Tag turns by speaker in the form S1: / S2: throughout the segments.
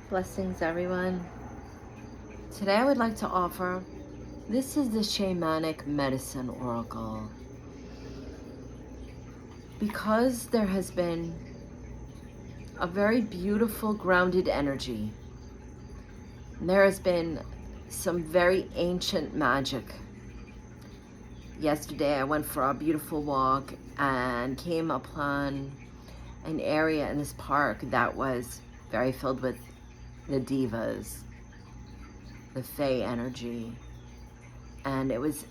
S1: Blessings, everyone. Today I would like to offer, this is the Shamanic Medicine Oracle. Because there has been a very beautiful grounded energy, and there has been some very ancient magic. Yesterday I went for a beautiful walk and came upon an area in this park that was very filled with the divas, the Fae energy, and it was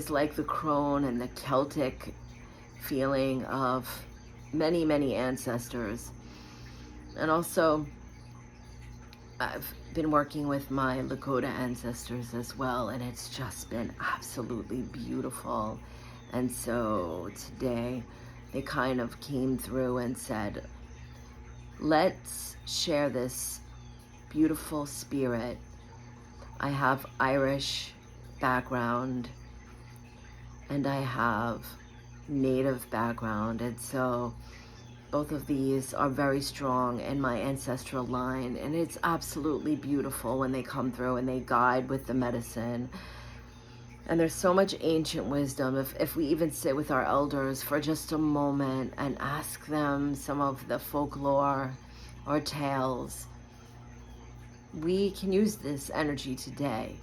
S1: like the crone and the Celtic feeling of many ancestors. And also I've been working with my Lakota ancestors as well, and it's just been absolutely beautiful. And so today they kind of came through and said, let's share this beautiful spirit. I have Irish background and I have Native background, and so both of these are very strong in my ancestral line, and it's absolutely beautiful when they come through and they guide with the medicine. And there's so much ancient wisdom. If we even sit with our elders for just a moment and ask them some of the folklore or tales, we can use this energy today.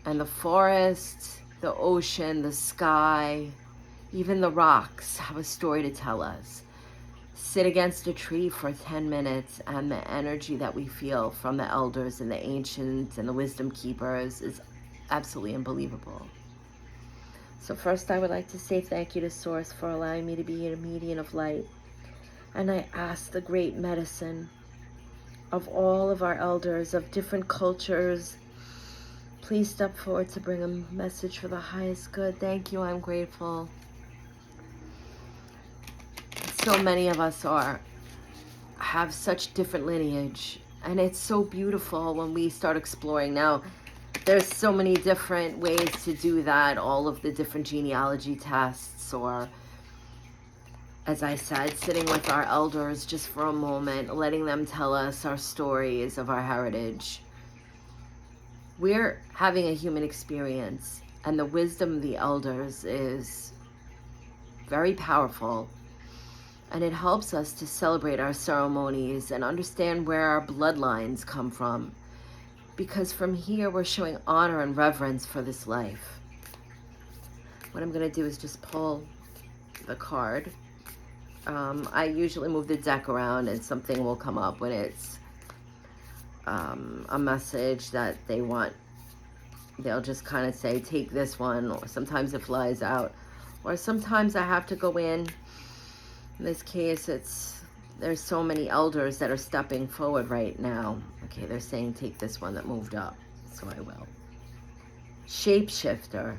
S1: And the forest, the ocean, the sky, even the rocks have a story to tell us. Sit against a tree for 10 minutes and the energy that we feel from the elders and the ancients and the wisdom keepers is absolutely unbelievable. So first I would like to say thank you to Source for allowing me to be a medium of light. And I ask the great medicine of all of our elders of different cultures, please step forward to bring a message for the highest good. Thank you, I'm grateful. So many of us have such different lineage, and it's so beautiful when we start exploring. Now, there's so many different ways to do that, all of the different genealogy tests, or, as I said, sitting with our elders just for a moment, letting them tell us our stories of our heritage. We're having a human experience, and the wisdom of the elders is very powerful. And it helps us to celebrate our ceremonies and understand where our bloodlines come from. Because from here, we're showing honor and reverence for this life. What I'm going to do is just pull the card. I usually move the deck around and something will come up when it's a message that they want. They'll just kind of say, take this one, or sometimes it flies out. Or sometimes I have to go in. In this case, there's so many elders that are stepping forward right now. Okay, they're saying take this one that moved up, so I will. Shapeshifter.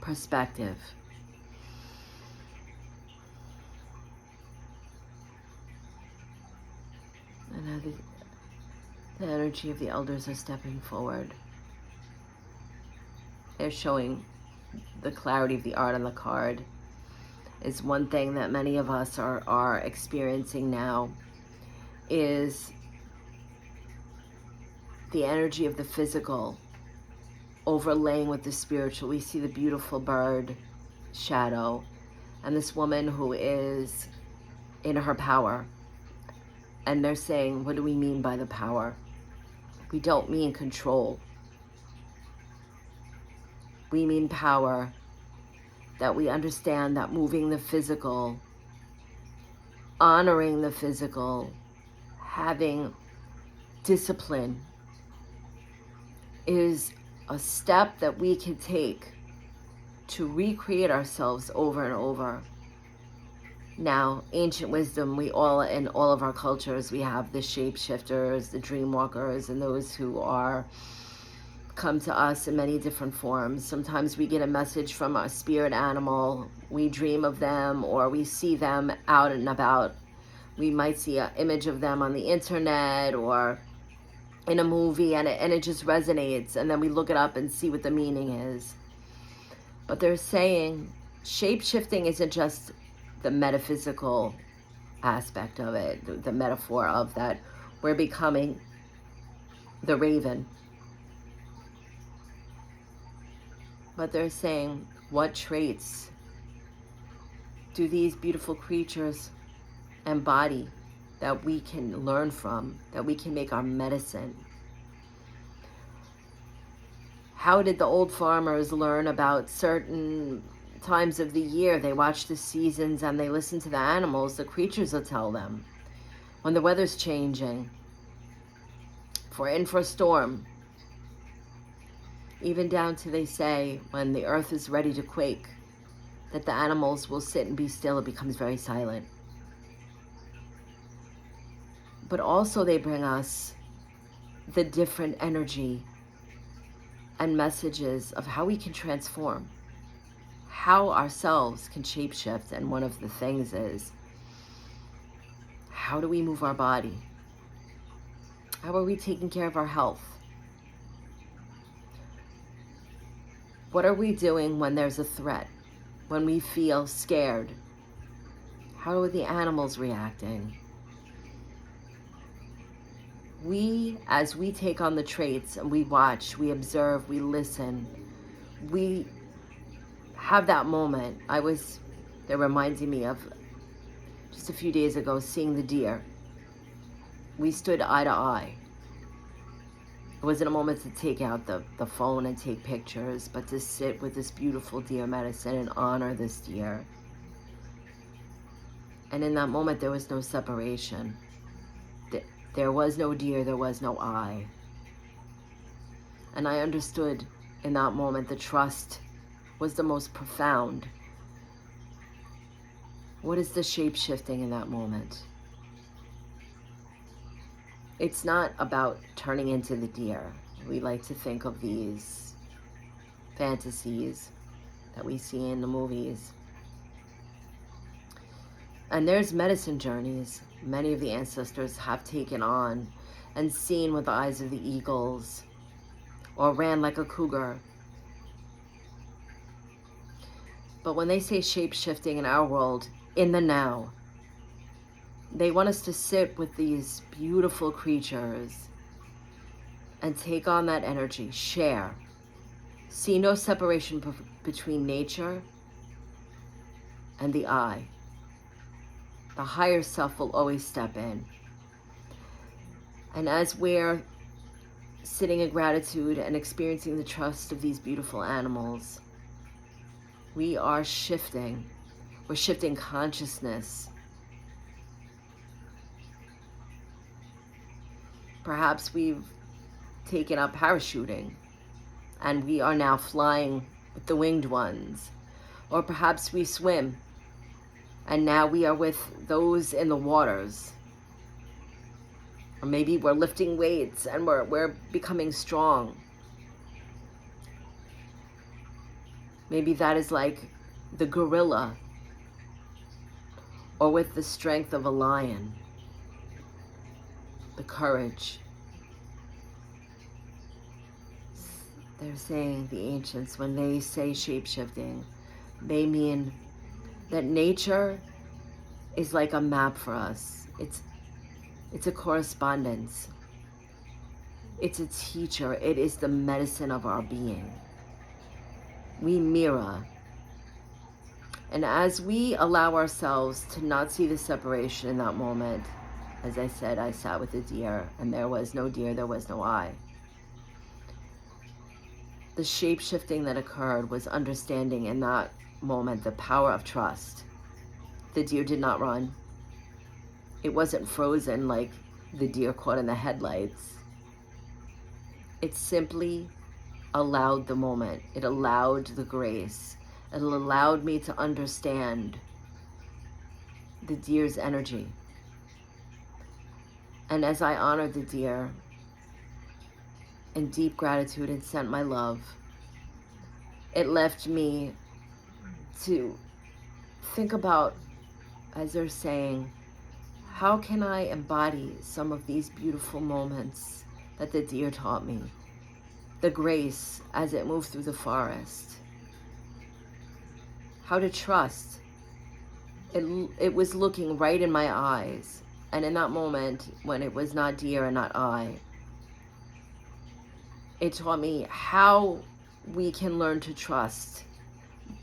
S1: Perspective. And now the energy of the elders are stepping forward. They're showing the clarity of the art on the card. Is one thing that many of us are experiencing now, is the energy of the physical overlaying with the spiritual. We see the beautiful bird shadow and this woman who is in her power. And they're saying, what do we mean by the power? We don't mean control. We mean power. That we understand that moving the physical, honoring the physical, having discipline is a step that we can take to recreate ourselves over and over. Now, ancient wisdom, in all of our cultures, we have the shapeshifters, the dream walkers, and those who come to us in many different forms. Sometimes we get a message from a spirit animal, we dream of them, or we see them out and about. We might see an image of them on the internet or in a movie, and it just resonates, and then we look it up and see what the meaning is. But they're saying shape-shifting isn't just the metaphysical aspect of it, the metaphor of that We're becoming the raven. But they're saying, what traits do these beautiful creatures embody that we can learn from, that we can make our medicine? How did the old farmers learn about certain times of the year? They watch the seasons and they listen to the animals. The creatures will tell them when the weather's changing, if we're in for a storm, even down to, they say, when the earth is ready to quake, that the animals will sit and be still. It becomes very silent. But also they bring us the different energy and messages of how we can transform, how ourselves can shapeshift. And one of the things is, how do we move our body? How are we taking care of our health? What are we doing when there's a threat? When we feel scared? How are the animals reacting? We, as we take on the traits and we watch, we observe, we listen, we have that moment. They're reminding me of just a few days ago, seeing the deer. We stood eye to eye. It wasn't a moment to take out the phone and take pictures, but to sit with this beautiful deer medicine and honor this deer. And in that moment, there was no separation. There was no deer, there was no I. And I understood in that moment the trust was the most profound. What is the shape-shifting in that moment? It's not about turning into the deer. We like to think of these fantasies that we see in the movies. And there's medicine journeys many of the ancestors have taken on and seen with the eyes of the eagles, or ran like a cougar. But when they say shape-shifting in our world, in the now, they want us to sit with these beautiful creatures and take on that energy, share. See no separation between nature and the I. The higher self will always step in. And as we're sitting in gratitude and experiencing the trust of these beautiful animals, we are shifting. We're shifting consciousness. Perhaps we've taken up parachuting and we are now flying with the winged ones. Or perhaps we swim and now we are with those in the waters. Or maybe we're lifting weights and we're becoming strong. Maybe that is like the gorilla, or with the strength of a lion, the courage. They're saying, the ancients, when they say shape-shifting, they mean that nature is like a map for us. It's a correspondence. It's a teacher. It is the medicine of our being. We mirror. And as we allow ourselves to not see the separation in that moment, as I said, I sat with a deer, and there was no deer, there was no I. The shape-shifting that occurred was understanding in that moment the power of trust. The deer did not run. It wasn't frozen like the deer caught in the headlights. It simply allowed the moment. It allowed the grace. It allowed me to understand the deer's energy. And as I honored the deer in deep gratitude and sent my love, it left me to think about, as they're saying, how can I embody some of these beautiful moments that the deer taught me? The grace as it moved through the forest. How to trust. It was looking right in my eyes. And in that moment, when it was not deer and not I, it taught me how we can learn to trust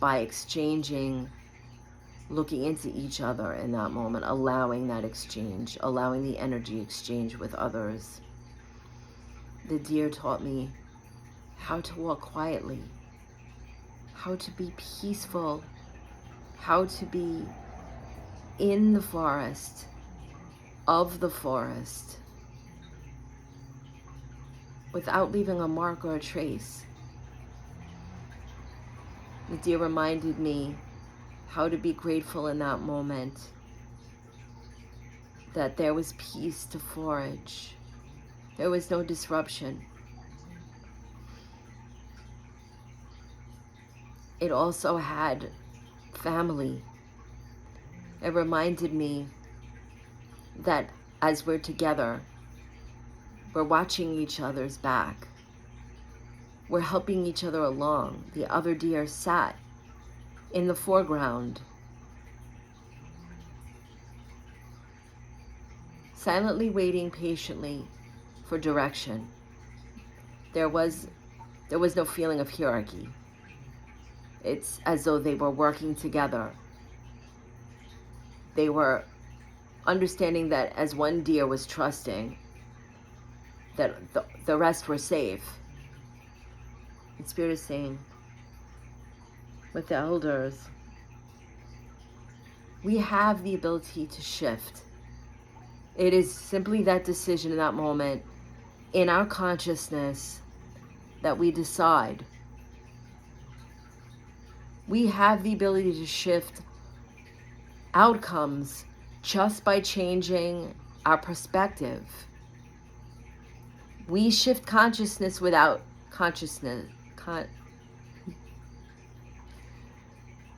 S1: by exchanging, looking into each other in that moment, allowing that exchange, allowing the energy exchange with others. The deer taught me how to walk quietly, how to be peaceful, how to be in the forest, of the forest, without leaving a mark or a trace. The deer reminded me how to be grateful in that moment, that there was peace to forage. There was no disruption. It also had family. It reminded me that as we're together, we're watching each other's back. We're helping each other along. The other deer sat in the foreground, silently waiting patiently for direction. There was no feeling of hierarchy. It's as though they were working together. They were understanding that as one deer was trusting that the rest were safe. And Spirit is saying, with the elders, we have the ability to shift. It is simply that decision in that moment in our consciousness that we decide. We have the ability to shift outcomes just by changing our perspective. We shift consciousness without consciousness.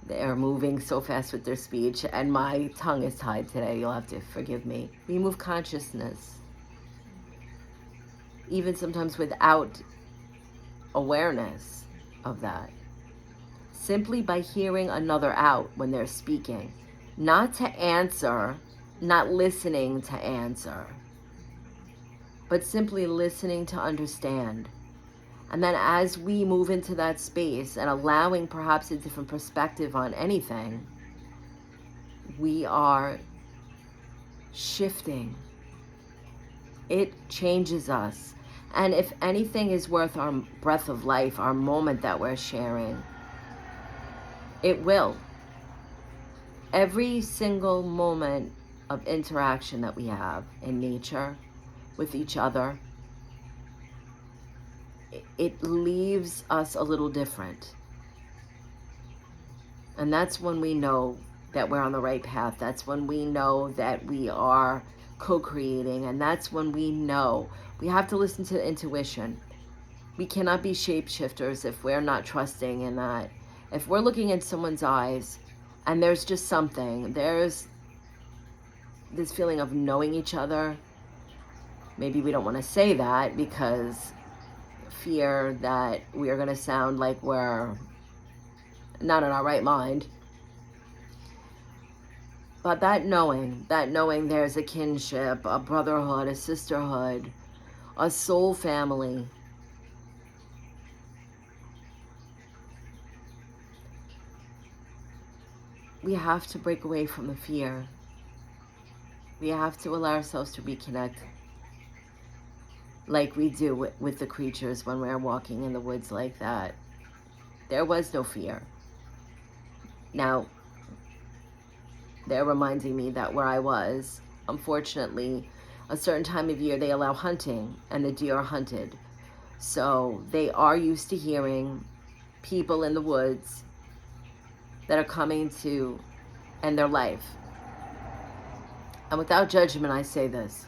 S1: They're moving so fast with their speech, and my tongue is tied today. You'll have to forgive me. We move consciousness, even sometimes without awareness of that. Simply by hearing another out when they're speaking. Not to answer, not listening to answer, but simply listening to understand. And then as we move into that space and allowing perhaps a different perspective on anything, we are shifting. It changes us. And if anything is worth our breath of life, our moment that we're sharing, it will. Every single moment of interaction that we have in nature with each other, it leaves us a little different. And that's when we know that we're on the right path. That's when we know that we are co-creating. And that's when we know we have to listen to intuition. We cannot be shapeshifters if we're not trusting in that. If we're looking in someone's eyes and there's just something, there's this feeling of knowing each other. Maybe we don't want to say that because fear that we are going to sound like we're not in our right mind. But that knowing there's a kinship, a brotherhood, a sisterhood, a soul family. We have to break away from the fear. We have to allow ourselves to reconnect like we do with the creatures when we're walking in the woods like that. There was no fear. Now, they're reminding me that where I was, unfortunately, a certain time of year they allow hunting and the deer are hunted. So they are used to hearing people in the woods that are coming to end their life. And without judgment, I say this.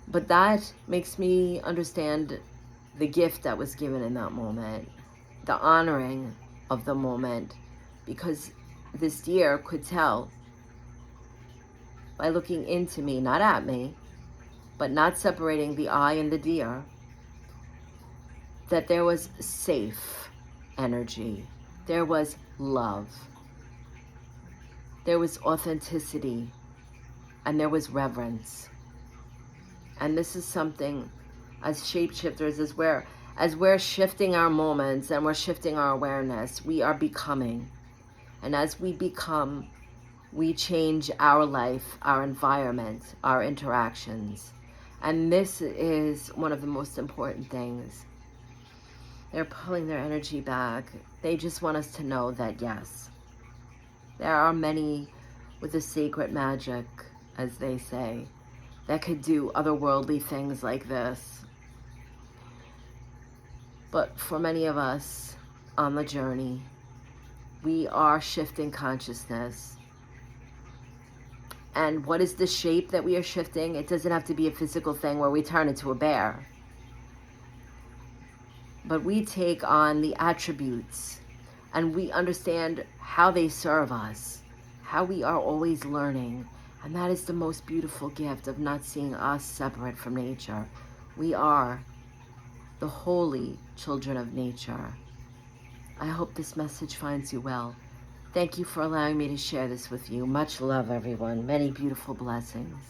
S1: But that makes me understand the gift that was given in that moment, the honoring of the moment, because this deer could tell by looking into me, not at me, but not separating the I and the deer, that there was safe energy. There was love. There was authenticity. and there was reverence. And this is something, as shapeshifters, as we're shifting our moments and we're shifting our awareness, we are becoming. And as we become, we change our life, our environment, our interactions. And this is one of the most important things. They're pulling their energy back. They just want us to know that, yes, there are many with the sacred magic, as they say, that could do otherworldly things like this. But for many of us on the journey, we are shifting consciousness. And what is the shape that we are shifting? It doesn't have to be a physical thing where we turn into a bear. But we take on the attributes and we understand how they serve us, how we are always learning. And that is the most beautiful gift of not seeing us separate from nature. We are the holy children of nature. I hope this message finds you well. Thank you for allowing me to share this with you. Much love, everyone. Many beautiful blessings.